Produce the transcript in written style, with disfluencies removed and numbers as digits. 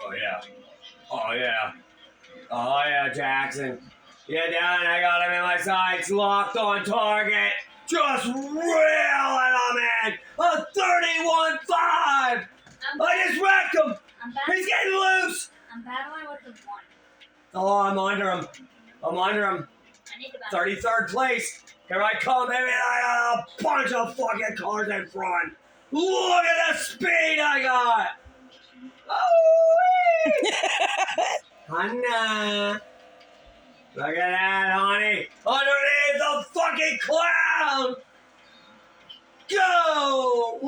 Oh yeah. Oh yeah. Oh yeah, Jackson. Get down, I got him in my sights, locked on target. Just reeling him in. A 31-5. I just wrecked him. He's getting loose. I'm battling with the one. Oh, I'm under him. I'm under him. I need to battle. 33rd place. Here I come, baby. I got a bunch of fucking cars in front. Look at the speed I got. Oh, Hannah. Look at that, honey. Underneath the fucking cloud. Go.